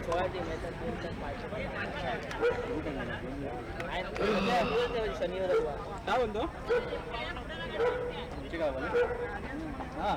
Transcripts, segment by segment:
16 team आहेत शनिवार रविवार काय म्हणतो हां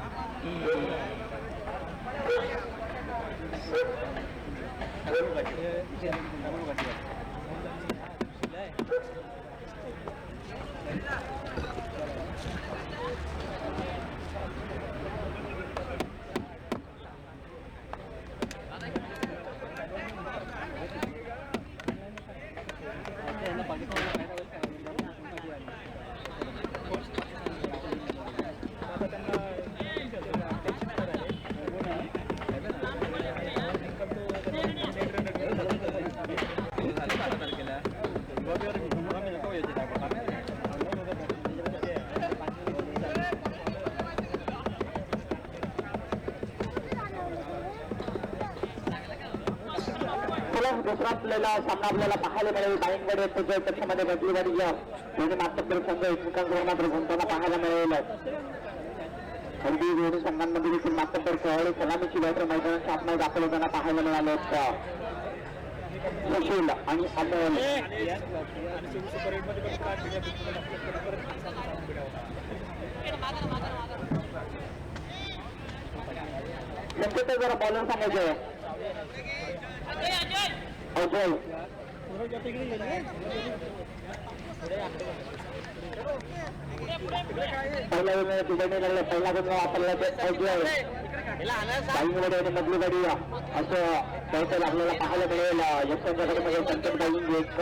दुसरा आपल्याला सामना आपल्याला पाहायला मिळेल बाईंगडे त्याच्या पक्षामध्ये बदलीवाडी दोन्ही मात्र संघ एकमेकांकडे मात्र गुंतवणूक पाहायला मिळेल हल्दी दोन्ही संघांमध्ये देखील मात्र खेळाडू सलामीची बॅटर मैदानात सामना दाखल होताना पाहायला मिळाले सुशील आणि अमोल शक्यतो जरा बॉलर सांगायचे अजय पहिला गुण वापरला बाईंगडे मधली गाडी असं बहुतेक आपल्याला पाहायला मिळेल यशवंतमध्ये संकेत बाईंग एक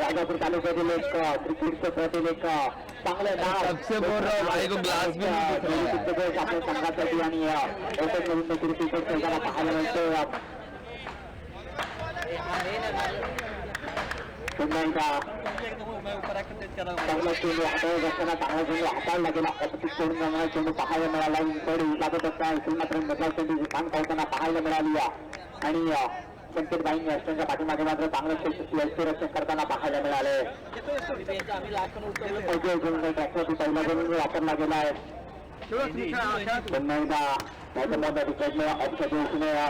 राजापूर तालुक्यातील एक क्रिकेट क्षेत्रातील एक चांगलं नाव आपल्या संघासाठी आणि क्रिकेट खेळताना पाहायला मिळतो पुन्हा एकदा चांगला चेंडू हाताळत असताना चांगला चेंडू हाताळला गेला अतिशय सोडून जाणारा चेंडू पाहायला मिळाला थोडी लागत असताना मात्र बदलाव चेंडूची काम करताना पाहायला मिळाली आणि संकेत बाईंनी अष्टांच्या पाठीमागे मात्र चांगलं रक्षण करताना पाहायला मिळाले पहिला गुण वापरला गेला आहे पुन्हा एकदा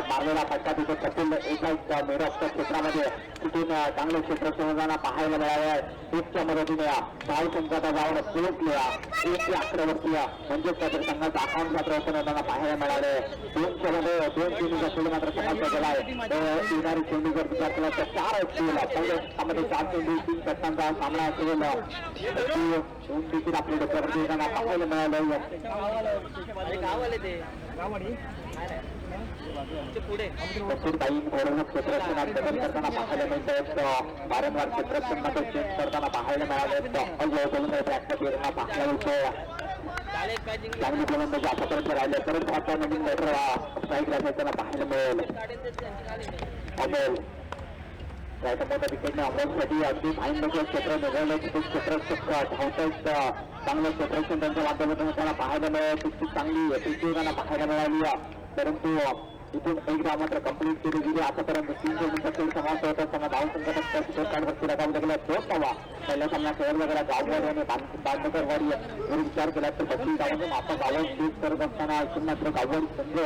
मारलेला फटका तिथे कपिल एका मेरॉक्सच्या क्षेत्रामध्ये तिथून चांगलं क्षेत्र समजांना पाहायला मिळालं एकच्या मदतीने धाव संख्या जाऊन पोहोचल्या 111 म्हणजेच त्याच्या संघाचा अकाउंट मात्र होताना पाहायला मिळाले 200 मध्ये 2 चेंडूचा खेळ मात्र समाप्त केलाय येणारी चेंडू जर विचार केला तर 4 असतील पहिल्या त्यामध्ये 4 चेंडू 3 षटकांचा सामना असेल देखील आपल्या डोक्यावरती येताना पाहायला मिळालं क्षेत्ररक्षण करताना पाहायला मिळत वारंवार क्षेत्ररक्षण मात्र चेंज करताना पाहायला मिळाले पाहायला मिळतो चांगली गोलंदाजी आतापर्यंत राहिले परंतु आता नवीन बॅटर स्ट्राईक राहताना पाहायला मिळेल अमोल मोठ्या विकेटने अमोलसाठी अगदी भाईंमध्ये क्षेत्र निवडलं तिथे क्षेत्ररक्षक धावतात चांगलं क्षेत्ररक्षण त्यांच्या माध्यमातून त्यांना पाहायला मिळेल तितकी चांगली यशस्वीपणा पाहायला मिळाली परंतु इथून एकदा मात्र कंप्लीट केली गेली आतापर्यंत 300 मिनिटं खेळ समाप्त होत असताना धाव संघटक राखावा लागला दोन धावा पहिल्या सामना शेअर वगैरे गाववाडी आणि बांधकरवाडी जर विचार केला तर 32 धावांनी आता गावात स्वीप करत असताना इथून मात्र गाववाडी संघ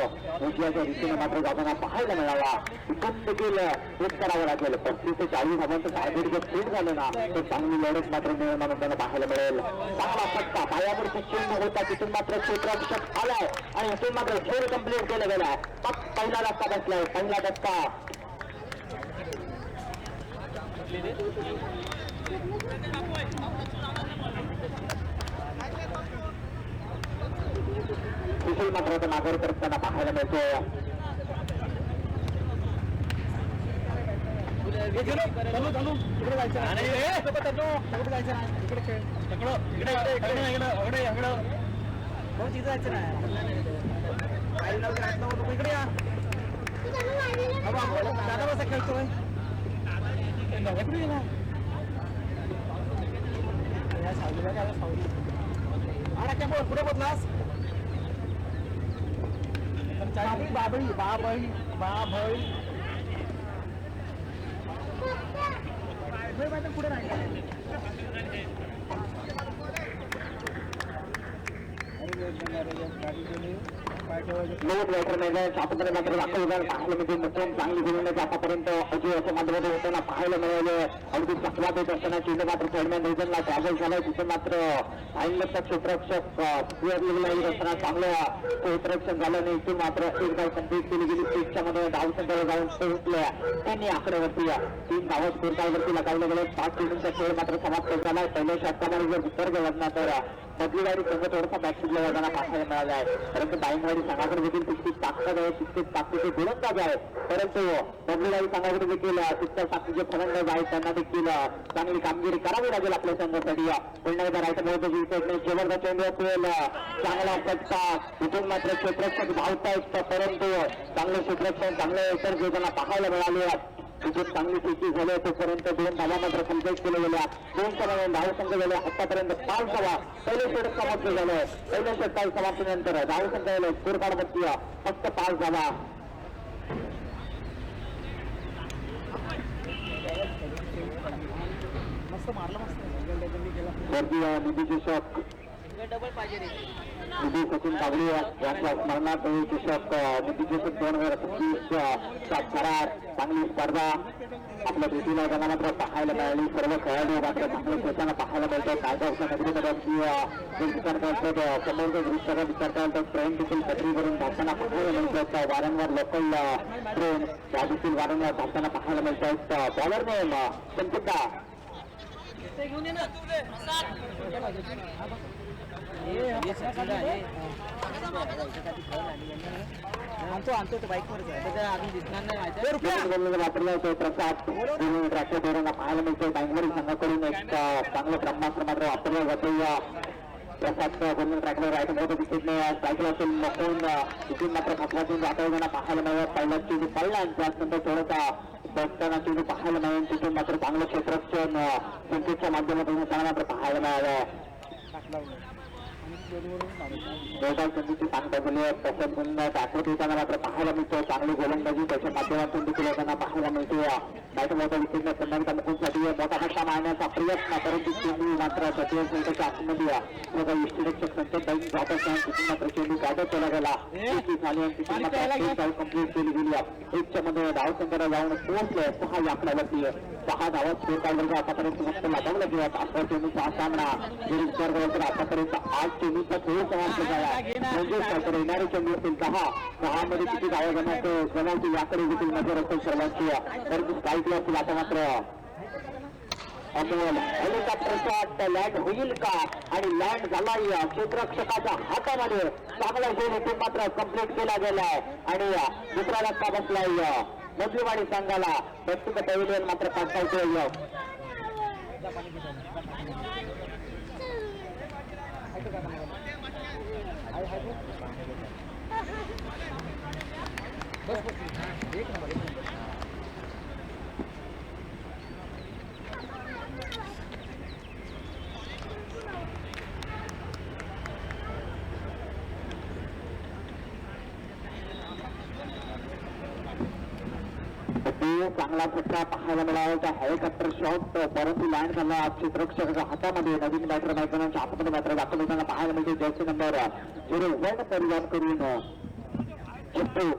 मोठ्याच्या रीतीने मात्र जाताना पाहायला मिळाला इथून देखील एक करावं लागेल 35 ते 40 धावांचं टार्गेट जर सेट झालं ना तर चांगली लढत मात्र निर्माण होताना पाहायला मिळेल चांगला फटका पायावरती चेंडू होता तिथून मात्र क्षेत्ररक्षक आलाय आणि इथून मात्र खेळ कंप्लीट केला गेलाय पहिला धक्का बसलाय पहिला धक्का सुशील मात्र माघारी करताना पाहायला मिळतोय इकडे दादा बसा खेळतोय पुढे बदलास बाबळी बाबळी बाबळी पुढे राहिले गाडी नवीन बॅटर मैदानाच्या आतापर्यंत मात्र दाखवलं पाहायला म्हणजे मुख्यम चांगली गोलंदाजी आतापर्यंत अजय असं माध्यमातून होताना पाहायला मिळाले. अगदी चकवात येत असताना चेंडू मात्र थर्डमॅन रिजनला ट्रॅव्हल झालाय. तिथे मात्र आईंगचा क्षेत्ररक्षक येत असताना चांगलं क्षेत्ररक्षण झालं नाही. इथून मात्र एक धाव कंप्लीट केली गेली. पिचच्या मध्ये धाव संख्येला जाऊन पोहोचल्या. त्यांनी आकड्यावरती 3 धावा स्कोरकार्डवरती लगावले गेले. 5 चेंडूंचा खेळ मात्र समाप्त झाला. पहिल्या षटकामध्ये जर उत्तर गेलं ना तर बदलीवाडी संघ थोडासा बॅकफुटला जाताना पाहायला मिळाला आहे. परंतु बाईंगवाडी संघाकडे देखील तितकीच ताकद आहे, तितकेच ताकदीचे गोलंदाज आहे. परंतु बदलीवाडी संघाकडे देखील तितक्या ताकदीचे फलंदाज आहेत. त्यांना देखील चांगली कामगिरी करावी लागेल आपल्या संघासाठी. पुन्हा एकदा राईट मोठे शेवटचा चेंडू असेल, चांगला फटका. इथून मात्र क्षेत्ररक्षक धावतायत परंतु चांगले क्षेत्ररक्षण चांगले इतर जोडताना पाहायला मिळाले. तिथे चांगली स्थिती झाली. तोपर्यंत 2 धावा मात्र कंप्लीट केल्या गेल्या. 2 धाव संख्या झाल्या आतापर्यंत 5 धावा. पहिले षटक समाप्त झालं. पहिल्या षटकाच्या समाप्तीनंतर धाव संख्या झाली स्कोर कार्ड बघती फक्त 5 धावा. वर्गीय निधी चषक निधी सचिन काबळे यांच्या स्मरणार्थ चषक निधी चषक 2025 करार चांगली स्पर्धा आपल्या भेटीला त्यांना मात्र पाहायला मिळाली. सर्व खेळाडू मात्र चांगले खेळताना पाहायला मिळतात. कायदा नगरीमध्ये विचार करतात समोरचा दृश्याचा विचार करतात. ट्रेन देखील पटरीवरून धावताना पाहायला मिळतात. वारंवार लोकल ट्रेन त्या देखील वारंवार धावताना पाहायला मिळतात. बॉलर नेम संचिता आणतो तो बाईक वर अजून दिसणार नाही. वापरला होतो प्रसाद ट्रॅक्टर पाहायला मिळतो. बँगलोर संघाकडून एक चांगलं ब्रह्मास्त्र मात्र वापरलं जातं. प्रसाद गोल्डन ट्रॅकवर राईट मोठं विकेटने सायकल असेल मकून तिथून मात्र खतवातून जाता पाहायला मिळत. पहिला चेंडू पडला आणि त्यानंतर थोडासा बसताना चेंडू पाहायला मिळेल. तिथून मात्र चांगलं क्षेत्ररक्षण संकेतच्या माध्यमातून त्यांना मात्र पाहायला मिळालं. संधीची सांगता झाली आहे. तसंच दाखवत येताना मात्र पाहायला मिळतो. चांगली गोलंदाजी त्याच्या माध्यमातून देखील त्यांना पाहायला मिळते. नाहीतर मोठ्या विकेटने पुन्हा मुकुंसाठी मोठा फटका मारण्याचा प्रयत्न परंतु चेंडू मात्र सचिव संघाच्या आतमध्ये यष्टीरक्षक संकेत बाईक जात असताना तिथून मात्र चेंडू काढत केला गेला. झाली आणि तिथून मात्र कंप्लीट केली गेली. 1च्या मध्ये धाव संख्येला जाऊन पोहोचले. 6 आकड्यावरती 6 धावा स्कोर कार्डवर आतापर्यंत फक्त लगावला गेला. 5 चेंडूचा हा सामना जर विचार केला तर आतापर्यंत 8 चेंडूचा खेळ समाप्त झाला. म्हणजे त्याकडे येणारे चेंडू असतील 10 मध्ये किती धावा जमावतील याकडे देखील नजर असेल सर्वांची. परंतु स्ट्राईक असतील आता मात्र हेलिकॉप्टर शॉट लँड होईल का आणि लँड झाला क्षेत्ररक्षकाच्या हातामध्ये. चांगला झेल इथून मात्र कंप्लीट केला गेलाय आणि दुसरा धक्का बसलाय मधुवाडी संघाला. प्रस्तुत पॅव्हिलियन मात्र पाठवतोय. चांगला फटका पाहायला मिळाला. हेलिकॉप्टर शॉट परंतु लँड झाला क्षेत्ररक्षकाच्या हातामध्ये. नवीन बॅटर मैदानाच्या आतमध्ये मात्र दाखल होताना पाहायला मिळते. जर्सी नंबर 01 परिधान करून चित्तू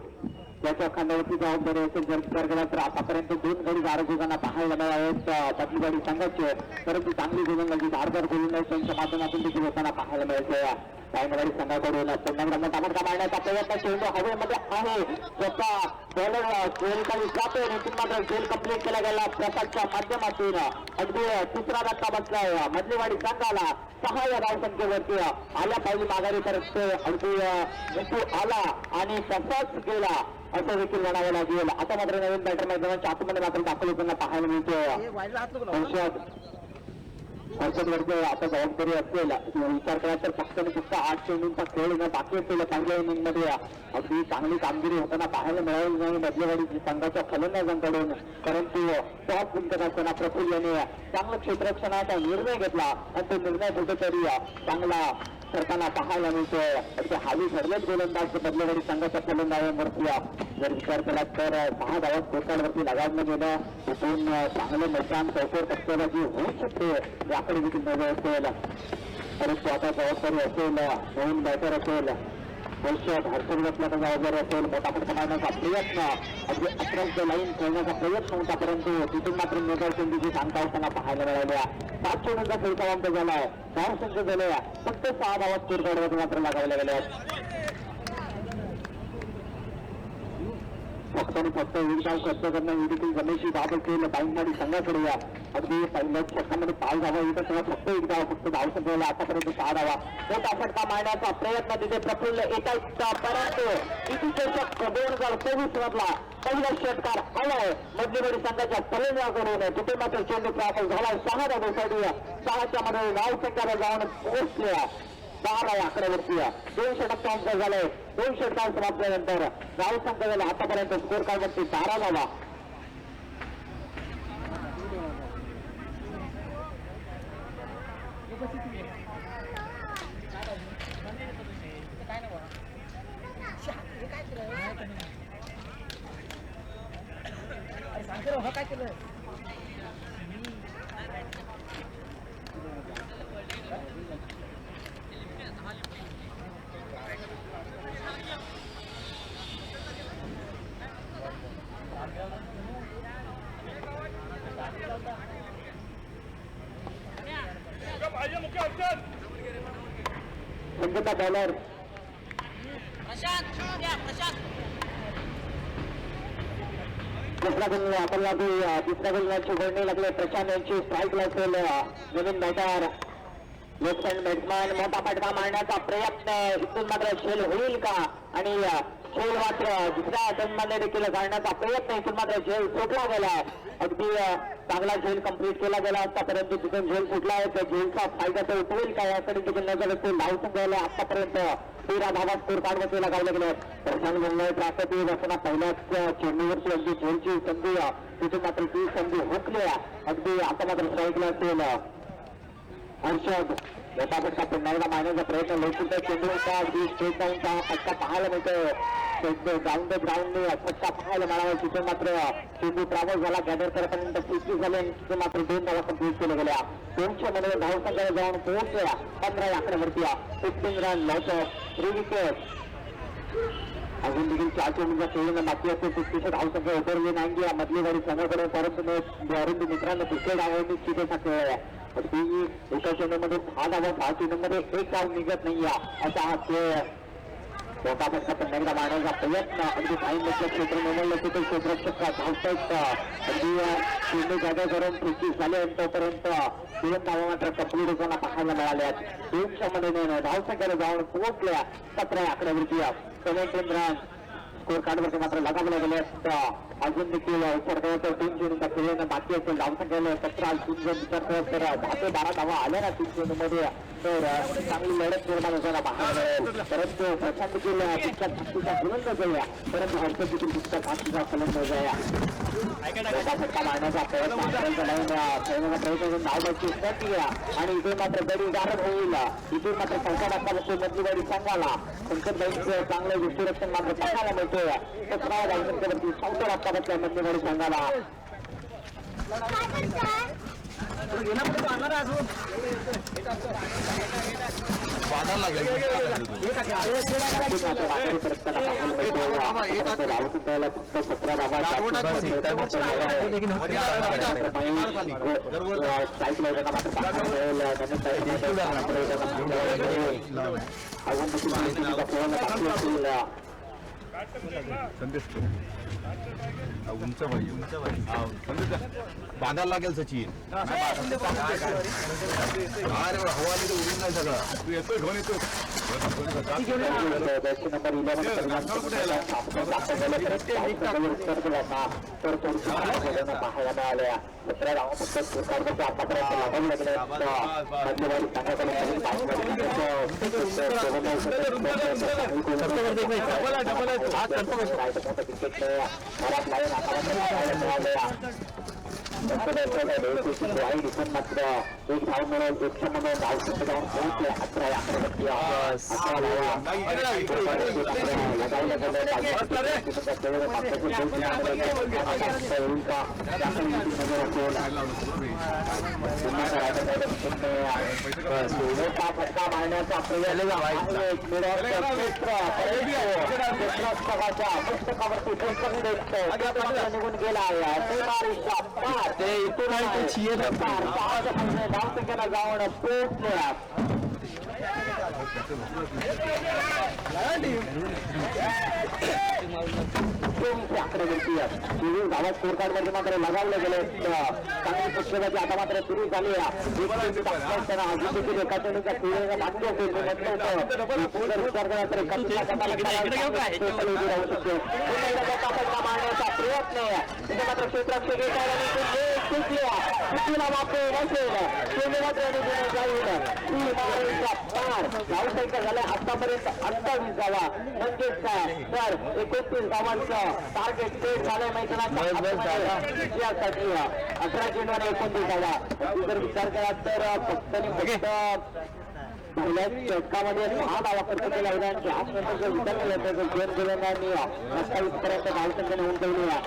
त्याच्या खांद्यावरती जबाबदारी असेल. जर विचार केला तर आतापर्यंत 2 गडी गारगोगांना पाहायला मिळालेत बदलीवाडी संघाचे. परंतु चांगली गोलंदाजी धारदार गोलंदाजी त्यांच्या माध्यमातून देखील होताना पाहायला मिळते. बाईंगवाडी संघाकडून पुन्हा मोठा फटका मारण्याचा प्रयत्न चेंडू हवेमध्ये आहे. स्वतः बॉलर गोलंदाजी जातोय आणि मात्र खेळ कंप्लीट केला गेला प्रसादच्या माध्यमातून. अगदी 3रा धक्का बसलाय मधलीवाडी संघाला. 6 या धावसंख्येवरती आल्या पाहिजे माघारी परत अगदी मिठू आला आणि तसाच गेला असं देखील म्हणावं लागेल. आता मात्र नवीन बॅटर मैदानाच्या आतमध्ये मात्र दाखल होताना पाहायला मिळतोय. वरती आता जबाबदारी असेल विचार केला तर फक्त 8 चेंडूंचा खेळ बाकी असेल पहिल्या इनिंगमध्ये. अगदी चांगली कामगिरी होताना पाहायला मिळाली नाही बदलेवाडी संघाच्या फलंदाजांकडून. परंतु टॉप गुंतत असताना प्रफुल्ल याने चांगलं क्षेत्ररक्षणाचा निर्णय घेतला आणि तो निर्णय कुठेतरी चांगला करताना पाहायला मिळतोय. अगदी हावी ठरलेच गोलंदाज बदलेवाडी संघाच्या फलंदाजांवरती जर विचार केला तर 6 धावा स्कोरकार्डवरती लगावलं गेलं. तिथून चांगलं मैदान चौकोर टक्केला जी होऊ शकते देखील नजर असेल. परंतु आता जबाबदारी असेल नवीन बॅटर असेल हरसून बसल्याचा जबाबदारी असेल. मोठा फटका मारण्याचा प्रयत्न अगदी अकरांच्या लाईन खेळण्याचा प्रयत्न होता, परंतु तिथून मात्र मेजर चेंडूची सांगता होताना पाहायला मिळाल्या. 7 चेंडूंचा खेळ समाप्त झालाय. 4 संघ झाले, फक्त 6 धावा स्कोर काढण्यात मात्र लागायला गेल्या. फक्त आणि फक्त एक धाव खर्च करणं ही देखील गणेशी धाव असेल बाईंगवाडी संघाकडे. अगदी पहिल्या षटकामध्ये 5 धावा येत असताना फक्त एक धाव, फक्त धाव संपवला आतापर्यंत 6 धावा. मोठा फटका मारण्याचा प्रयत्न तिथे प्रफुल्ल एकाचा, परंतु कितीचे षटक 2024 मधला पहिला षटकार आलाय मधलीवाडी संघाच्या फलंदाजाकडून. तिथे मात्र चेंडू प्राप्त झालाय. 6 धावेसाठी 6च्या मध्ये धाव संख्याला जाऊन पोहोचले. 12 आकड्यावरती 2 षटकांचा झालाय. 2 षटकांत समाप्तीनंतर धाव संख्या झाला आतापर्यंत स्कोर कार्डवरती 12 धावा. काय केलं संगीता बॉलर दुसरा गोल आपण लागू. तिसऱ्या गोलची वर्णी लागले. प्रशांत यांची स्ट्राईक असेल. नवीन बॅटर लेफ्ट हँड बॅट्समॅन. मोठा फटका मारण्याचा प्रयत्न इथून मात्र झेल होईल का? आणि झेल मात्र दुसऱ्या टर्नमध्ये देखील घालण्याचा प्रयत्न इथून मात्र झेल सुटला गेलाय. अगदी चांगला झेल कंप्लीट केला गेला असता, परंतु तिथून झेल सुटला आहे. त्या झेलचा फायदा तो उठवेल का याकडे देखील नजर असेल. धाव संख्या आतापर्यंत 13 धावा स्कोर कार्डवरती लगावले गेले. प्रशांत मुंबई प्राप्ती असताना पहिल्याच चेंडूवरची अगदी झेलची संधी, तिथून मात्र ती संधी हुकली. अगदी आता मात्र स्ट्राईकला असेल हर्षद. मोठा फटका पुन्हा एकदा मारण्याचा प्रयत्न लवकर चेंडू होता. अगदी स्ट्रेट डाऊनचा फटका पाहायला मिळतो. ग्राउंड ग्राउंडने फटका पाहायला मिळाला. तिथून मात्र चेंडू ट्रॅव्हल झाला. गॅदर करताना 50 झाले. तिथून मात्र 2 धावा कंप्लीट केल्या गेल्या. 200 मध्ये धाव संख्या जाऊन पोहोचल्या 15 आकड्यावरती. 15 रन लॉस ऑफ 3 विकेट. अजून देखील 4 चेंडूंचा खेळणं बाकी असेल. 33 धाव संख्या उतरली नाही मधली गाडी संघाकडे, परंतु मित्रांनो दुसऱ्या डावांनी चितेचा खेळ आहे. एका चेंडूमध्ये 6 धावा, 6 चेंडूमध्ये 1 धाव निघत नाही असा हा खेळ. मोठा फटका पुन्हा एकदा मारण्याचा प्रयत्न. अगदी काही मोठं क्षेत्र निवडलं तिथे क्षेत्ररक्षक धावतायत. अगदी चेंडू जागा करून 35 झाले. तोपर्यंत 3 धावा मात्र कंप्लीट होताना पाहायला मिळाल्या. 200 मध्ये धाव संख्येला जाऊन पोहोचल्या 17 आकड्यावरती. 17 रन स्कोर कार्डवरती मात्र लगावले गेले. अजून देखील सरकारच्या 3 चेंडूंचा खेळणं बाकी असेल. धाव संख्येला 17 जर विचार करत तर 10 ते 12 धावा आल्या ना 3 चेंडूमध्ये, तर चांगली लढत निर्माण होताना पाहायला मिळेल. परंतु प्रशांत देखील तितक्या धास्तीचा फलंदाज आहे, परंतु हर्षद देखील तितक्या धास्तीचा फलंदाज आहे. फटका मारण्याचा प्रयत्न खेळण्याचा प्रयत्न करून धाव बसची संधी आणि इथे मात्र गडी गारद होईल. इथे मात्र संकट असता मधली गाडी संघाला संकट बाईंचं चांगलं विष्णुरक्षण मात्र पाहायला मिळतोय. 17 धावसंख्येवरती 70 असता बसल्या मधली गाडी संघाला. उंच भाई बांधायला लागेल सचिन. अरे हवा उडून नाही सगळं. तू येतोय घेऊन येतो. पाहायला मिळाल्या 17 धावा फक्त स्कोरकार्डवरती आतापर्यंत लगावले गेले. वाईट इथून मात्र एक धाव मिळून 100 म्हणून धावसंख्या जाऊन पोहोचले 11 आकड्यावरती. फटका मारण्याचा प्रयत्न पुस्तकावरती निघून गेला आहे. ते इथून धावसंख्येला जाऊन पोहोचल्या. 24 आकड्यावरती 24 धावा स्कोर कार्ड मध्ये मात्र लगावले गेले. चांगली पुस्तकाची आता मात्र सुरू झाली आहे. अजून देखील एका चेंडूचा क्रीडेला बाकी असेल विचार केला तर राहू शकते. मारण्याचा प्रयत्न आहे तिथे मात्र क्षेत्ररक्षक चुकीला वापर नसेल चेंडू मात्र जाईल. धावसंख्या झाल्या आतापर्यंत 28 धावा म्हणजेच काय तर 29 धावांचं टार्गेट सेट झालंय मैदानासाठी. 11 चेंडूवर 29 धावा. जर विचार केला तर फक्त पहिल्या षटकामध्ये 6 धावा खर्च केल्या होत्या आणि आजनंतर जर विचार केला तर दोन गोलंदाजांनी 28 पर्यंत धावसंख्या नोंद ठेवली आहे.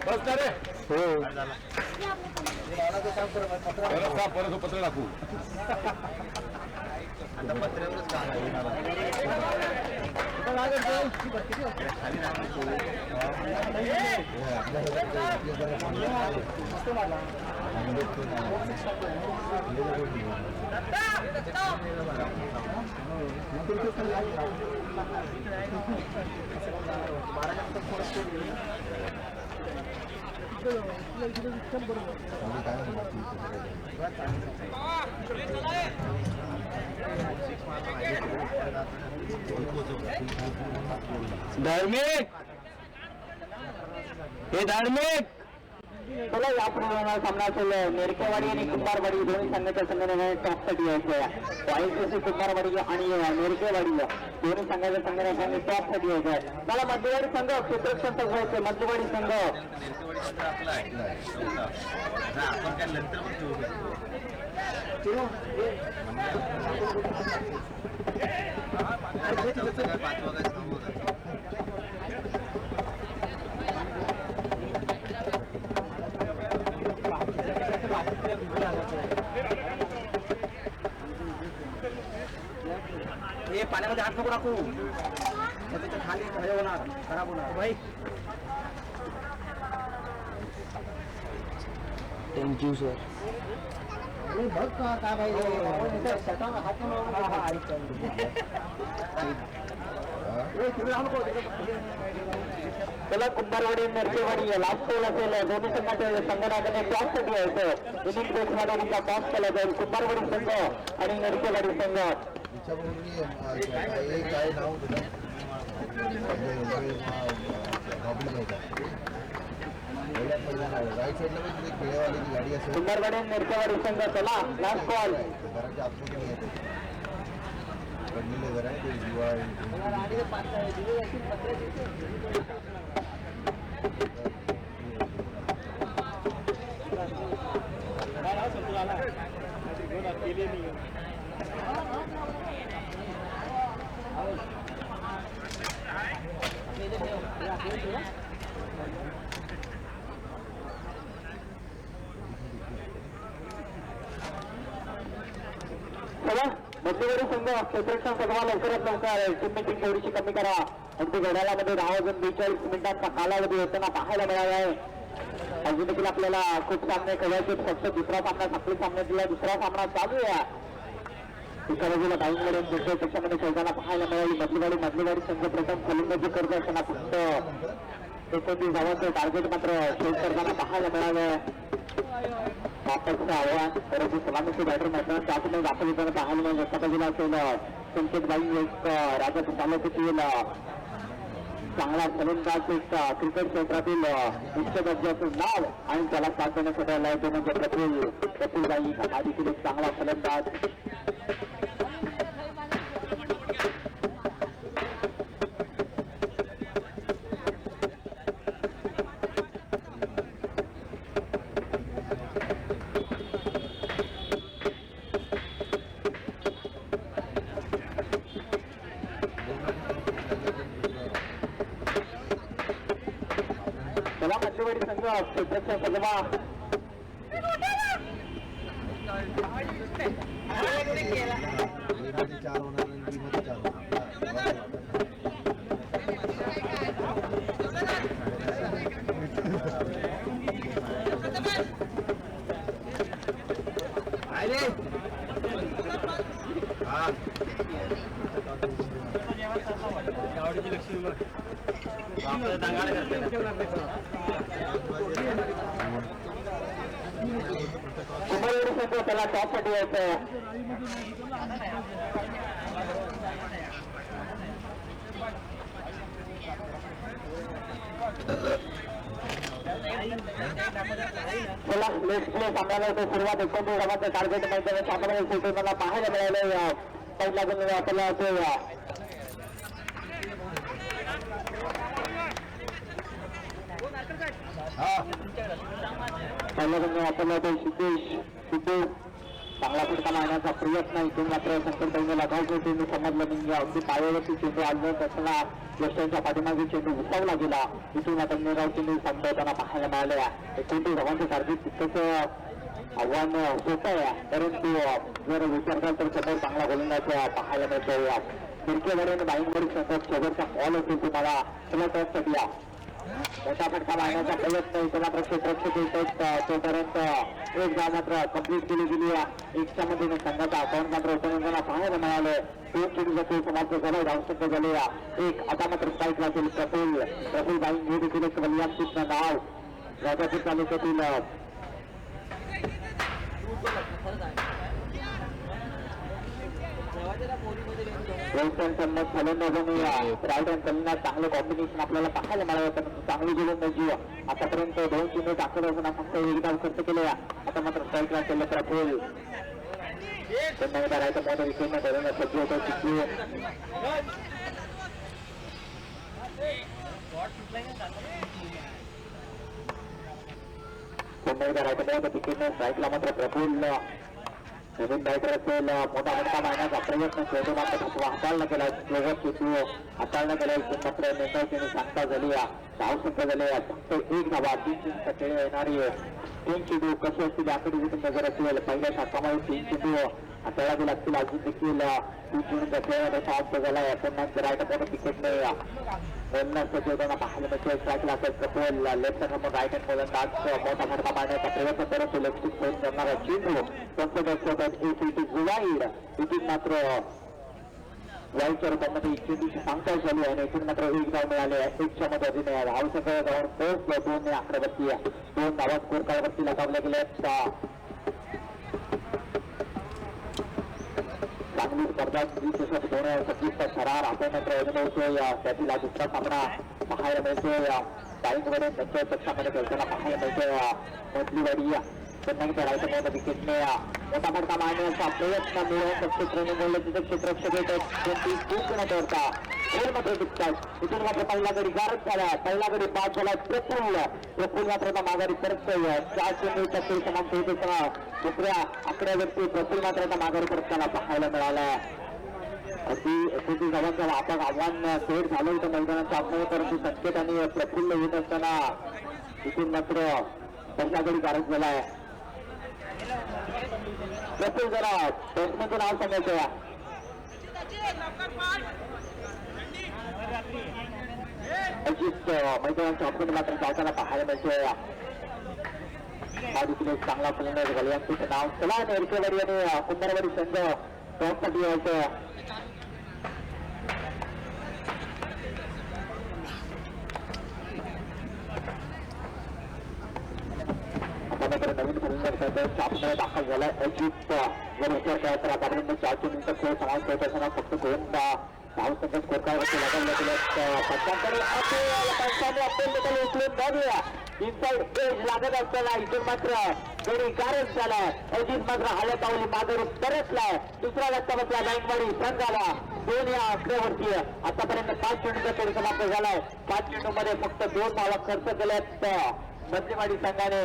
परत पत्र टाकू धार्मिक हे धार्मिक चला याप्रमाणे सामना असेल. नेरकेवाडी आणि कुंभारवाडी दोन्ही संघाच्या संघाने टॉपसाठी यायचं आहे. वाईसी कुंभारवाडी आणि नेरकेवाडी दोन्ही संघाच्या संघाने टॉपसाठी यायचं आहे. मला मध्यवाडी संघ क्षेत्ररक्षण व्हायचं. मध्यवाडी संघ हे पाण्यामध्ये हात नको टाकू त्याच्या खाली हे होणार खराब होणार भाई. Thank you sir. बघ का काय भाई चला कुंभारवाडी नरकेवाडी लास्ट गोल असेल. दोन्ही संघाच्या संघटनाने टॉपसाठी यायचं. इनिंग बेसवाल्यांचा टॉप केला जाईल. कुंभारवाडी संघ आणि नरकेवाडी संघ. कुंभारवाडी नरकेवाडी संघ चला लास्ट कॉल. चला मध्यवाडी संघ क्षेत्ररक्षण पदवा लवकरात लवकर टीम मीटिंग थोडीशी कमी करा. अगदी घड्याळामध्ये 10 वाजून 42 मिनिटांचा कालावधी होताना पाहायला मिळाला आहे. अजून देखील आपल्याला खूप सामने खेळायचे. फक्त दुसरा सामना साखळी सामन्यातला दुसरा सामना चालू आहे. एका बाजूला डाऊनकडे दुसऱ्या पक्षामध्ये खेळताना पाहायला मिळाली. मधलीवाडी संघ प्रथम फलंदाजी करत असताना फक्त 29 धावांचं टार्गेट मात्र खेळ करताना पाहायला मिळालं. वापसचं आव्हान परंतु सलामीचे बॅटर मैदानात त्यातून दाखल होताना पाहायला मिळालं. एका बाजूला असेल संकेतबाई एक राजा तालुक्यातील चांगला फलंदाज एक क्रिकेट क्षेत्रातील उच्च दर्जाचं नाव आणि त्याला साथ देण्यासाठी आला आहे म्हणजे प्रफुल्लबाई हा देखील एक चांगला फलंदाज. क्षेत्ररक्षण सजवा चार होणार आणि मध्ये चार होणार कुमार संघ त्याला टॉपसाठी यायचं चला नेक्स्ट प्ले सामन्याला सुरुवात 29 धावांचं टार्गेट मैदानात सामन्याला मला पाहायला मिळालं पहिला गुण आपल्याला असेल पहिला गुण आपल्याला तो सिद्धू चांगला फटका मारण्याचा प्रयत्न इथून मात्र शंकर लगावतो चेंडू समजलं म्हणजे अगदी पायावरती चेंडू आणलं असताना यशांच्या पाठीमागे चेंडू उचवला गेला इथून आता निराव चेंडू संपवताना पाहायला मिळाले 29 धावांचं टार्गेट तितकंच आव्हान होत आहे परंतु जर विचार कराल तर समोर चांगला गोलंदाज पाहायला मिळतो खिडकीवरून बाईंवरील संघ शेवटचा बॉल असेल तुम्हाला त्याला टॉपसाठी या मोठा फटका मारण्याचा प्रयत्न इथं मात्र क्षेत्ररक्षक येतात तोपर्यंत एक धाव मात्र कंप्लीट केली गेली एकच्या मध्ये संघाचा अकाउंट मात्र ओपनिंगला पाहायला मिळाले 2 चेंडूचा खेळ समाप्त झाला धावसंख्या झाले एक आता मात्र स्ट्राईकला असेल प्रफुल बाईंग हे देखील एक वलियामचं नाव राजापूर तालुक्यातील चांगलं कॉम्बिनेशन आपल्याला पाहायला मिळालं परंतु चांगली गोलंदाजी आतापर्यंत 2 चेंडू टाकले असून फक्त एक धाव खर्च केले आता मात्र स्ट्राईकला केलं प्रफुल पुन्हा करायचं मोठं विकेट धरून सज्ज होतं चिखली पुन्हा करायचं मोठं विकेट स्ट्राईकला मात्र प्रफुल नवीन बॅटर असेल मोठा फटका मारण्याचा प्रयत्न खेळतो मात्र हाताळला गेला चेंडू हाताळला गेला मात्र नेता चेंडू सांगता झाली धावसंख्या झाली फक्त एक धावा 3 चेंडूचा खेळ येणारी 3 चेंडू कसे असतील याकडे देखील नजर असेल पहिल्या षटकामध्ये 3 चेंडू हाताळा गेला असतील अजून देखील 3 चेंडूचा खेळ समाप्त झालाय पुन्हा राईट मोठं विकेट नाही सज्जवताना पाहायला मिळते स्ट्राईकला असेल कपोल लेफ्ट समोर राईट हँड गोलंदाज मोठा फटका मारण्याचा प्रयत्न करत लेफ्ट स्पिन करणारा चेंडू वाईड इथून मात्र वाईडच्या रूपामध्ये चेंडूची सांगता झाली आणि इथून मात्र एक धाव मिळाले एकच्या मदतीने धावसंख्या जाऊन पोहोचलो 2 अकरावरती 2 धावा स्कोर कार्डवरती लगावल्या गेल्या चांगली स्पर्धा 20 थरार आपण मात्र अनुभवतोय त्यातील हा दुसरा सामना पाहायला मिळतोय बाईंकडे त्यांच्या पक्षामध्ये खेळताना पाहायला मिळतोय मंथलीवाडी पुन्हा करायचं मोठं विकेटने मोठा फटका मारण्याचा प्रयत्न मिळवून क्षेत्राने बोलले तिथे क्षेत्ररक्षक येतात खेळ मात्र टिकतात इथून मात्र पहिला गडी गारच झाला पहिला गडी 5 झाला प्रफुल मात्र माघारी परततोय 4 चेंडूचा खेळ समाप्त होत असताना दुसऱ्या आकड्यावरती प्रफुल मात्र आता माघारी परतताना पाहायला मिळाला अगदी 29 धावांचा आपण आव्हान सेट झालं होतं मैदानाच्या आतमध्ये परंतु संकेत आणि प्रफुल्ल येत असताना इथून मात्र पहिला गडी गारच झालाय प्रफुल जरा बॅट्समॅनचं नाव सांगायचं अजित मैदानाच्या आतमध्ये मात्र धावताना पाहायला मिळतोय हा देखील एक चांगला फलंदाज घालयांचं नाव चला नेरकेवाडी आणि कुंभारवाडी संघ टॉपसाठी यायचं नवीन फलंदाज सामन्यात दाखल झालाय अजित जर विचार केला तर आतापर्यंत 4 चेंडूंचा खेळ समाप्त होत असताना फक्त 2 धावसंख्या स्कोर कार्डवरती लगावल्या गेल्या उचलून बघूया इनसाइड एज लागत असताना इथून मात्र गडी गारच झालाय अजित मात्र हाल्या पावली माघारी परतलाय दुसरा धक्का बसला बँकवाडी संघाला 2 या आकड्यावरती आतापर्यंत 5 चेंडूचा खेळ समाप्त झालाय 5 चेंडूमध्ये फक्त 2 धावा खर्च केल्यात मध्यवाडी संघाने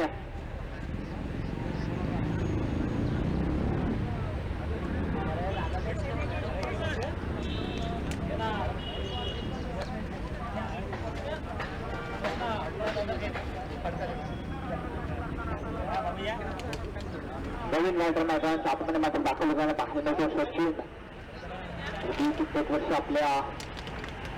पडतात नवीन रायडर मैदानाच्या आतमध्ये मात्र दाखल होताना पाहायला मिळतो सचिन. कित्येक वर्ष आपल्या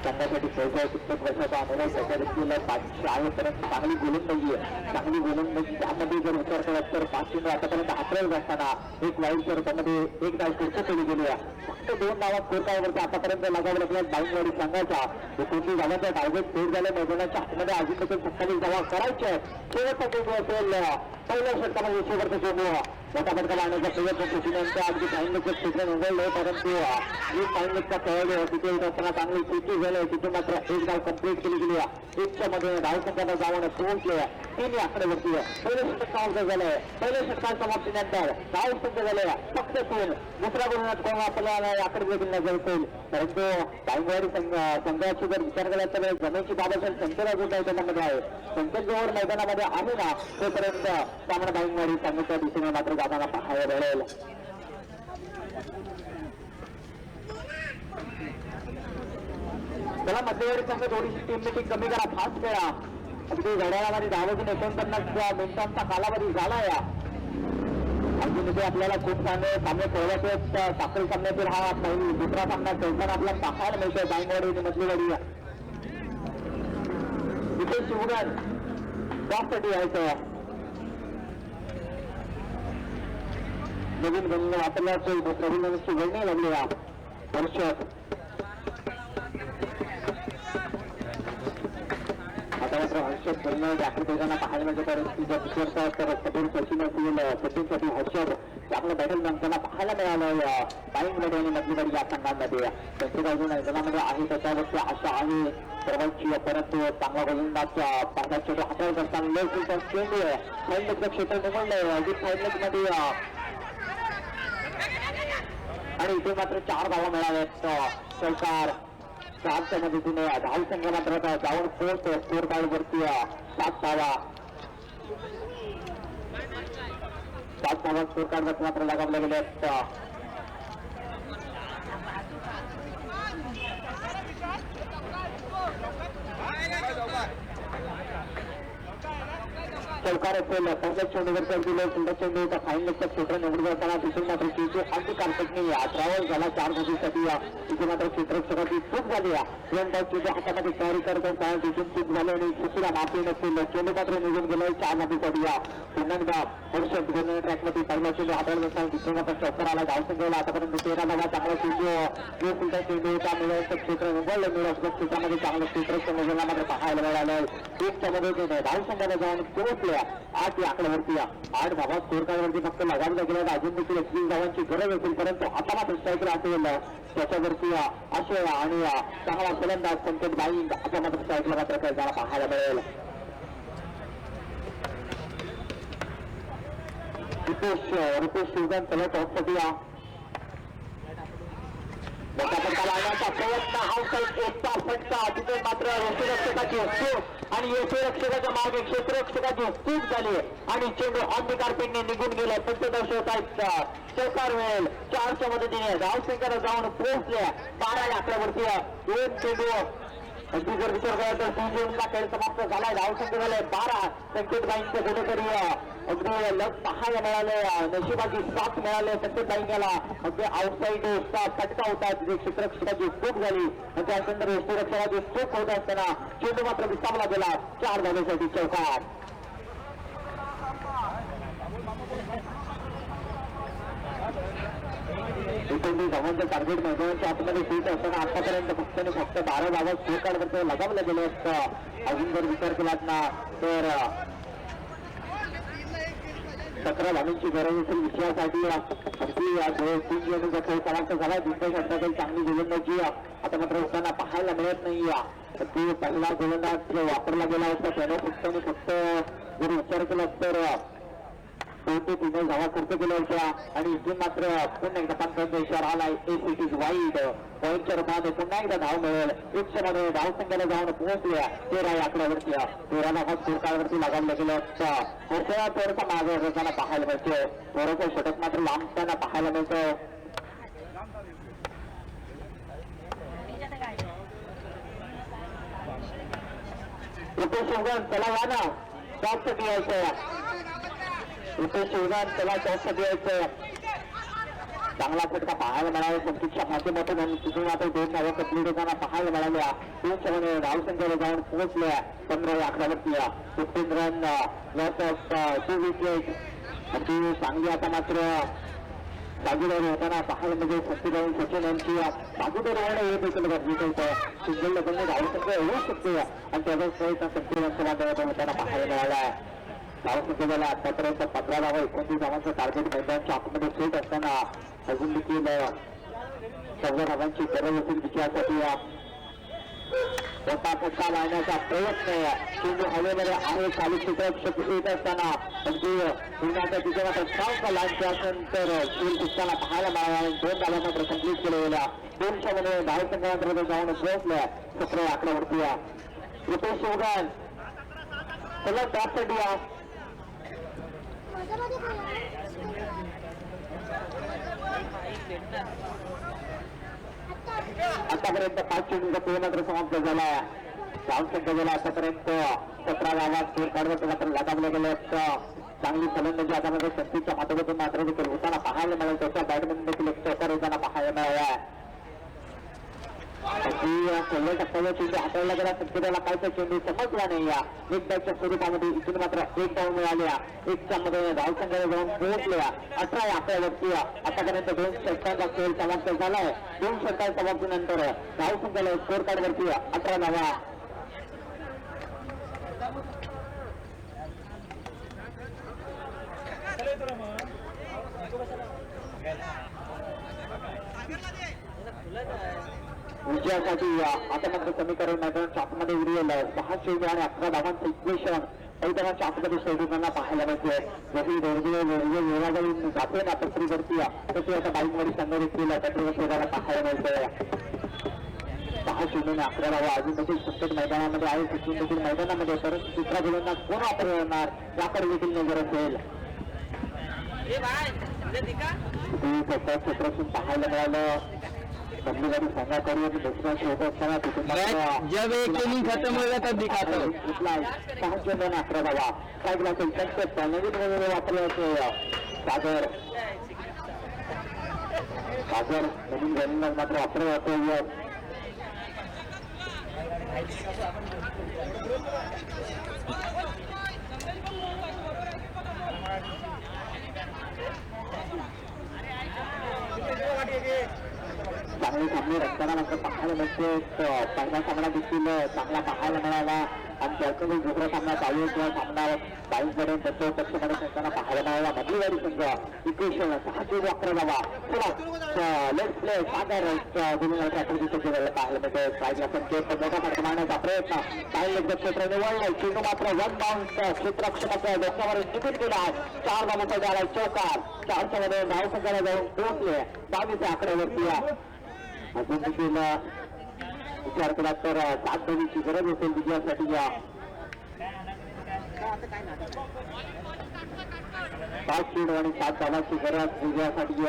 संघासाठी खेळतोय, कित्येक वर्षाचा अनुभव त्याच्या व्यक्तीला 500 पर्यंत चांगली गोलंदाजी आहे. चांगली गोलंदाजी त्यामध्ये जर विचार केला तर 5 चेंडू आतापर्यंत हातळत असताना एक वाईट स्वरूपामध्ये एक डाव सुरक्षित केली गेली आहे. फक्त 2 धावा स्कोरकावरती आतापर्यंत लगावल्या गेल्या बाईंगवाडी संघाच्या. एकोणतीस धावांचा टार्गेट फेल झालं. मैदानाच्या हातमध्ये अजून देखील 27 धावा करायच्या आहेत. शेवटचा चेंडू असेल पहिल्या षटकामध्ये शेवटचा चेंडू मोठा फटका लावण्याचा प्रयत्न सचिनांच्या अगदी फाईनलचं क्षेत्र निवडलंय, परंतु ही फाईनलचा खेळाडू तिथे येत असताना चांगली चुकी झाली. तिथे मात्र एक धाव कंप्लीट केली गेली आहे. 1च्या मध्ये धाव संख्याला जाऊन पोहोचले. 3 आकडेवरती पहिल्या षटक समाप्त झालंय. पहिल्या षटकात समाप्तीनंतर धाव संख्या झाले फक्त 3. दुसऱ्या गुणात कोण आपल्याला आकडे देखील नजर येईल, परंतु बाईंगवाडी संघाची जर विचार केला तर जमेची बाबा संख्या मैदानामध्ये आहे. संख्या जोवर मैदानामध्ये आहे ना तोपर्यंत सामना बाईंगवाडी संघाच्या दिशेने मात्र जाताना पाहायला मिळेल. त्याला मध्यवाडी संघ थोडीशी टीम मिटिंग कमी करा, फास्ट खेळा. अगदी घड्याळामध्ये 10 वाजून 49 मिनिटांचा कालावधी झाला या. अगदी इथे आपल्याला खूप सामने खेळवायचे. साखळी सामन्यातील हा दुसरा सामना खेळताना आपल्याला पाहायला मिळतोय बाईंगवाडी आणि मधलीवाडी. इथे शिवगण त्यासाठी यायचं. नवीन गणना वापरल्या नवीनची वेळ नाही लागली या वर्षात. आता मात्र हर्षद गणना दाखल करताना पाहायला मिळते, कारण जर विचारता तर सचिन असेल सचिनसाठी हर्षद आपलं बॅटल रंगताना पाहायला मिळालं बाईंगवाडी आणि मधलीवाडी या संघांमध्ये. त्यांच्या बाजू मैदानामध्ये आहे त्याच्यावरती आशा आहे सर्वांची, परंतु चांगला गोलंदाज पहिला चेंडू हाताळत असताना चेंडू फाईनलचं क्षेत्र निवडलंय. अगदी फाईनलमध्ये आणि इथे मात्र 4 धावा मिळाल्यात. सरकार 4च्या मदतीने धाव संख्या मात्र जाऊन पोहोचतो स्कोर कार्डवरती 7 धावा. 7 धावा स्कोर कार्डवरती मात्र लगावल्या गेल्या आहेत. चौकार असेल पहिल्या चेंडूवर दिलं. पुढल्या चेंडूचा फाईनलचं क्षेत्र निवडून असताना तिथून मात्र चेंडू अगदी कार्पेटने 18 झाला 4 धावेसाठी. तिथे मात्र क्षेत्ररक्षकाची चूक झाली. चेंडू हातामध्ये तयारी करत असताना तिथून चूक झाली आणि चुकीला माफी नसेल. चेंडू मात्र निघून गेलाय 4 धावेसाठी. पुन्हा एकदा हर्षद ट्रॅकमध्ये पहिला चेंडू हाताळत असताना तिथे मात्र चौकार आला. धाव संख्येला आतापर्यंत 13 धावा. चांगला चेंडू चेंडू त्यामुळे क्षेत्र निवडलं मिळत क्षेत्रामध्ये चांगलं क्षेत्ररक्षण निवडला मात्र पाहायला मिळालं. 1च्या मध्ये धाव संख्याला जाऊन पोहोचले 8 या आकड्यावरती. 8 धावा स्कोर कार्डवरती फक्त लगावल्या गेल्या. अजून देखील 21 धावांची गरज असेल, परंतु आता मात्र स्ट्रायकर असेल त्याच्यावरती आशय आणि चांगला फलंदाज संकेत बाईंग आता मात्र स्ट्रायकला मात्र खेळताना पाहायला मिळेल. रुपेश शिवगण त्याला टॉपसाठी मोठा फटका लावण्याचा प्रयत्न. आउटसाईड एकटा फटका. तिथे मात्र यष्टीरक्षकाची चूक आणि यष्टीरक्षकाच्या मागे क्षेत्ररक्षकाची चूक झाली आणि चेंडू ऑन कार्पेटने निघून गेला. पंचदर्शक चौकार मिळेल. 4च्या मदतीने धाव संख्येला जाऊन पोहोचले 12 या आकड्यावरती. 2 चेंडू अगदी जर विचार केला तर 3 चेंडूला खेळ समाप्त झालाय. धाव संख्या झालाय 12. संकेत बाईंचे कुठेतरी अगदी लग पाहायला मिळाले. नशिबाची साथ मिळाले संकेत बाईंना. अगदी आउटसाईड फटका होता. तिथे क्षेत्ररक्षकाची चूक झाली आणि त्यानंतर यष्टीरक्षकाची चूक होत असताना चेंडू मात्र विसावला गेला 4 धावेसाठी चौकार. धावांचं टार्गेट मैदानाच्या आतमध्ये फिट असताना आतापर्यंत फक्त 12 धावा स्कोर कार्डवरती लगावल्या गेले आहेत. अजून जर विचार केलात ना तर 17 धावांची गरज असेल विषयासाठी. अगदी 3 चेंडूचा खेळ समाप्त झाला. दुसऱ्या षटकातील चांगली गोलंदाजी आता मात्र होताना पाहायला मिळत नाही. अगदी पहिला गोलंदाज वापरला गेला होता त्याने फक्त जर विचार केला तर 2 ते 3 धावा खर्च केल्या होत्या आणि इथून मात्र पुन्हा एकदा पंचांचा इशारा आलाय. It is wide. पॉईंटच्या रूपामध्ये पुन्हा एकदा धाव मिळेल. 1च्या मध्ये धाव संख्येला जाऊन पोहोचल्या 13 या आकड्यावरती. 13 धावा स्कोर कार्डवरती लगावल्या गेल्या असता थोडासा मागे असताना पाहायला मिळतोय. थोडंसं षटक मात्र लांबताना पाहायला मिळतं. रुपेश शिवगण त्याला वा ना त्यासाठी यायचं. इथे शिवराज त्याला जास्त द्यायचं. चांगला फटका पाहायला मिळाला संकेतच्या माध्यमातून आणि तिथून आता 2 धावा कंप्लीट होताना पाहायला मिळाल्या. 2 चव्हाणे धावसंख्येला जाऊन पोहोचल्या 15-11 वरती. 15 रन लॉस ऑफ 2 विकेट. अगदी चांगली आता मात्र भागीदारी होताना पाहायला म्हणजे सत्तेबाई सचिन यांची भागीदारी होणं हे देखील गरजेचं होतं. सिंगल लगनने धावसंख्या येऊ शकते आणि त्याचाच प्रयत्न सत्तेबाईंच्या माध्यमातून होताना पाहायला मिळाला आहे. धावसंख्येला आतापर्यंत 15 धावा 29 धावांचं टार्गेट मैदानाच्या आतमध्ये सेट असताना अजून देखील 14 धावांची गरज असेल विजयासाठी. मोठा फटका लावण्याचा प्रयत्न चेंडू हवेमध्ये आहे. खाली क्षेत्ररक्षक येत असताना अगदी पुण्याच्या तिथे मात्र सावका लाईनच्यानंतर खेळ दिसताना पाहायला मिळाला. 2 धावा मात्र कंप्लीट केल्या गेल्या. 2 चव्हाणे धावसंख्यामध्ये जाऊन पोहोचल्या 17-11 वरती. रुपेश शिवगण सगळं त्यासाठी आतापर्यंत 5 चेंडूचा खेळ मात्र समाप्त झाला. धावसंख्या गेला आतापर्यंत 17 धावात स्कोर काढवत मात्र लगावलं गेलं. चांगली फलंदाजी आता मध्ये संधीच्या माध्यमातून मात्र देखील होताना पाहायला मिळालं. त्याच्या बॅटमॅन देखील एक चौकार होताना पाहायला मिळाला. पहिल्या टप्प्याला चेंडू हाताळला गेला. संकेताला काय तर चेंडू समजला नाही. एक बॅटच्या स्वरूपामध्ये इथून मात्र 1 धाव मिळाल्या. 1च्या मध्ये धावसंख्येला जाऊन पोहोचल्या 18-11 वरती. आतापर्यंत 2 षटकांचा खेळ समाप्त झालाय. 2 षटकां समाप्तीनंतर धावसंख्येला स्कोर कार्ड वरती 18 धावा. विजयासाठी आता मात्र समीकरण मैदानाच्या आतमध्ये उडलेलं 6 चेंडू आणि 11 धावांचं इक्वेशन मैदानाच्या आतमध्ये सैनिकांना पाहायला मिळते. जशी रेल्वे जाते ना पत्रीवरती तशी आता बाईकमध्ये संघ देखील पत्रीवर पाहायला मिळते. 6 चेंडू आणि 11 धावा अजून देखील प्रत्येक मैदानामध्ये आहे. सचिन देखील मैदानामध्ये परंतु दुसऱ्या गोलंदाज कोण वापरणार याकडे देखील नजर असेल. क्षेत्रातून पाहायला मिळालं. बदलीवाडी संघाकडून दुसऱ्याची होत असताना तिथून जब एक इनिंग खत्म होगा तब दिखाता हूं. 6 चेंडू आणि 11 धावा. काय केला असेल त्यांचं नवीन वगैरे वापरले असे सागर नवीन रनिंग मात्र वापरले जातो. चांगली सामने रस्त्याला मात्र पाहायला मिळते. पहिला सामना देखील चांगला पाहायला मिळाला आणि त्यातून दुसरा सामना चालू किंवा सामना बाईकडे पक्षमध्ये खेळताना पाहायला मिळाला. बदलीवाडी संघ इक्वेशन 6 चेंडू 11 धावा. लेफ्ट प्ले सागर पाहायला मिळते. स्ट्राईकला संकेत मोठा फटका मारण्याचा प्रयत्न काही एकदा क्षेत्र निवडलाय. चेंडू मात्र 1 बाउंड क्षेत्ररक्षकाच्या डोक्यावर निघून गेला. 4 धावांचा झाला चौकार. 4च्या मध्ये धावसंख्येला जाऊन पोहोचले 22 आकड्यावरती. अजून देखील विचार केला तर 7 धावीची गरज असेल विजयासाठी. 5 चेंडू आणि 7 धावांची गरज विजयासाठी.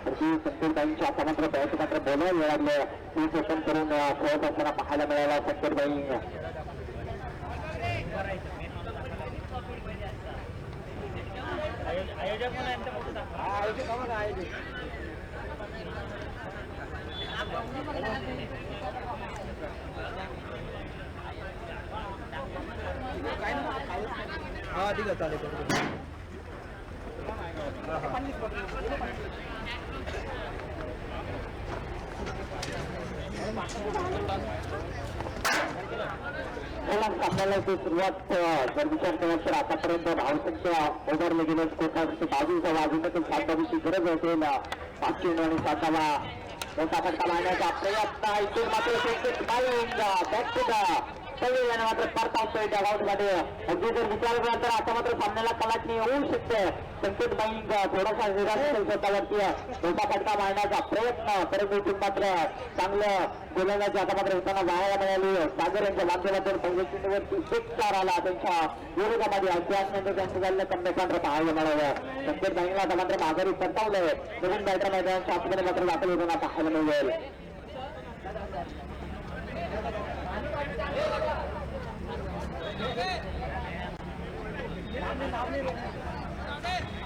संकेतबाईंच्या आता मात्र बॅट मात्र बोलायला मिळालं. ते सेशन करून खेळत असताना पाहायला मिळाला संकेतबाई. हा ठीक आहे चालेल. आपल्याला सुरुवात जर विचार केला तर आतापर्यंत धावसंख्या उभारले गेले. स्कोरकार्डचे 22 अजून देखील 7 धावीची गरज असेल. 5 चेंडू आणि 7 धावा. मोठा फटका मारण्याचा प्रयत्न इथून मात्र बॅक टू द याने मात्र परतावतोय त्या गावमध्ये. अगदी जर विचार केला तर आता मात्र सामन्याला कलाटणी होऊ शकते. संकेतबाई थोडासा निराश असेल स्वतःवरती. मोठा फटका मारण्याचा प्रयत्न परंतु इथून मात्र चांगलं गोलंदाजी आता मात्र होताना वाहायला मिळाली. सागर यांच्या माध्यमातून पहिल्या चेंडूवरती 1-4 आला त्यांच्या विरोधामध्ये. अध्यात्मनंतर त्यांचं झालेलं कमबॅक मात्र पाहायला मिळालं. संकेतबाईंना आता मात्र माघारी परतावलंय. नवीन बॅटर मैदानाच्या आतमध्ये मात्र दाखल होताना पाहायला मिळेल. Hey!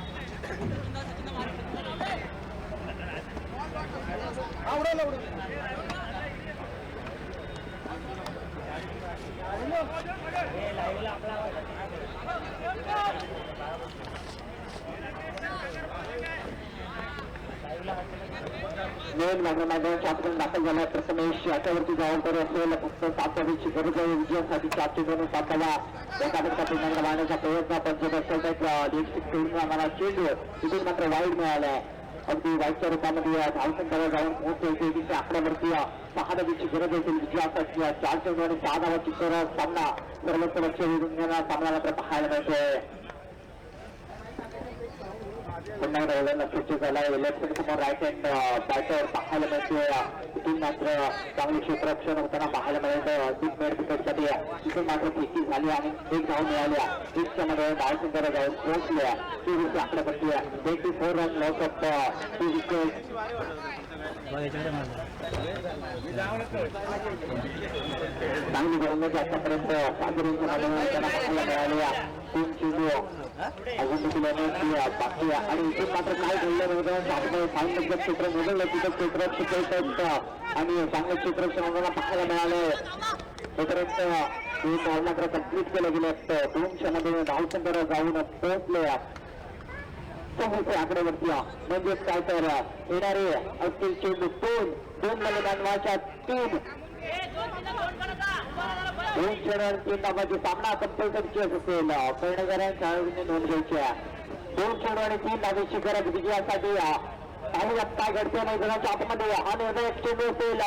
मेन मैदानाच्या आतून दाखल झाला प्रथमेश याच्यावरती जबाबदारी असेल फक्त 7 धावेची गरज आहे विजयासाठी 4 चेंडूने 7 धावा एका नंबर मारण्याचा प्रयत्न पंचत असेल आम्हाला चेंडू तिथून मात्र वाईड मिळालाय अगदी वाईटच्या रूपामध्ये धावसंख्यावर जाऊन पोहोचते तिथे आकड्यावरती 6 धावेची गरज असेल विजयासाठी 4 चेंडू आणि 6 धावाची सरळ सामना सर्वत्र लक्ष वेधून घेणारा सामना मात्र पाहायला मिळतोय पुन्हा लक्ष झालाय लेफ्ट समोर राईट हँड बॅटर पाहायला मिळतोय तिथून मात्र चांगली क्षेत्ररक्षण होताना पाहायला मिळतं डीप मिड विकेटसाठी तिथून मात्र फेकी झाली आणि 1 धाव मिळाल्या 1 मध्ये धावसंख्यावर जाऊन पोहोचल्या 23 आकड्यावरती 24 रन लॉस ऑफ 2 विकेट चांगली गोलंदाजी आतापर्यंत सागरींच्या मैदानात पाहायला मिळाल्या 3 चेंडू अजून देखील बाकी आणि इथून मात्र काय घडलं नव्हतं सामन्याचं क्षेत्र मोदललं तिथं क्षेत्ररक्षक आणि चांगलं क्षेत्ररक्षण होताना पाहायला मिळालं तोपर्यंत मात्र कंप्लीट केलं गेलं असतं 2 क्षणामध्ये धावसंख्यावर जाऊन पोहोचले समोरच्या आकड्यावरती म्हणजेच काय तर येणारे असतील चेंडू 2 मैदानाच्या 3 2 चरण 3 धावांची सामना कंपल्सरीची असेल कर्णधारांच्या खेळाडूंनी नोंद घ्यायची 2 चेंडू आणि 3 धावेची गरज विजयासाठी पाहूया काय घडते मैदानाच्या आतमध्ये हा निर्णय चेंडू असेल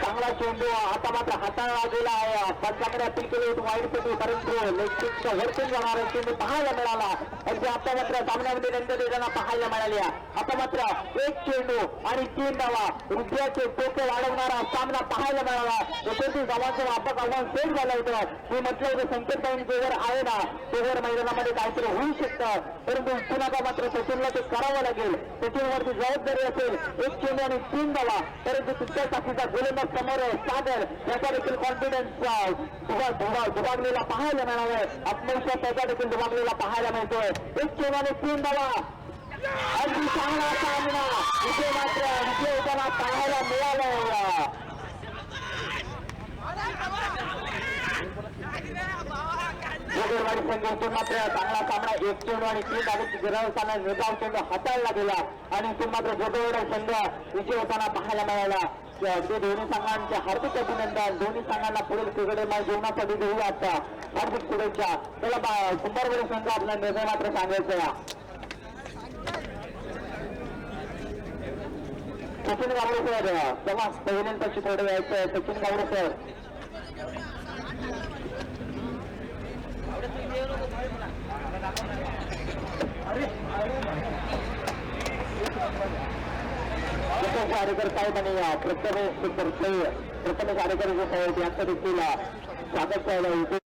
चांगला चेंडू आता मात्र हाताळला गेला आहे पंचाकडे अपील केली होती वाईट पेटी परंतु लेगस्टिकच्या वरतून जाणारा चेंडू पाहायला मिळाला अगदी आता मात्र सामन्यामध्ये नंतर देताना पाहायला मिळाल्या आता मात्र 1 चेंडू आणि 3 धावा रुपयाचे टोके वाढवणारा सामना पाहायला मिळाला 29 धावांचं व्यापक आव्हान सेट झालं होतं मी म्हटलं होतं संकेत जोवर आहे ना तोवर मैदानामध्ये काहीतरी होऊ शकतं परंतु पुन्हा मात्र सचिनला ते करावं लागेल सचिनवरती जबाबदारी असेल 1 चेंडू आणि 3 धावा परंतु तुमच्या साथीचा गोलंदाज समोर आहे सागर याचा देखील कॉन्फिडन्स दुभागलेला पाहायला मिळालाय आत्मविश्वास त्याचा देखील दुभागलेला पाहायला मिळतोय 1 चेंडू आणि 3 धावा अगदी चांगला सामना इथे मात्र विजय होताना पाहायला मिळालाय जोगरवाडी संघातून मात्र चांगला सामना 1 चेंडू आणि 3 धावेची गरज असताना निर्धाव चेंडू हाताळला गेला आणि इथून मात्र जोगरवाडी संघ विजय होताना पाहायला मिळाला ते दोन्ही संघांचे हार्दिक अभिनंदन दोन्ही संघांना पुढील क्रिकेट मॅच जेवणासाठी देऊ आता हार्दिक शुभेच्छा त्याला कुंभारवाडी संघ आपला निर्णय मात्र सांगायचा सचिन गावडे सर तेव्हा पहिल्यांदाची थोडं यायचं सचिन गावडे सर कार्यकर साहेब आणि प्रथमेश कार्यकर जे साहेब यांचं देखील स्वागत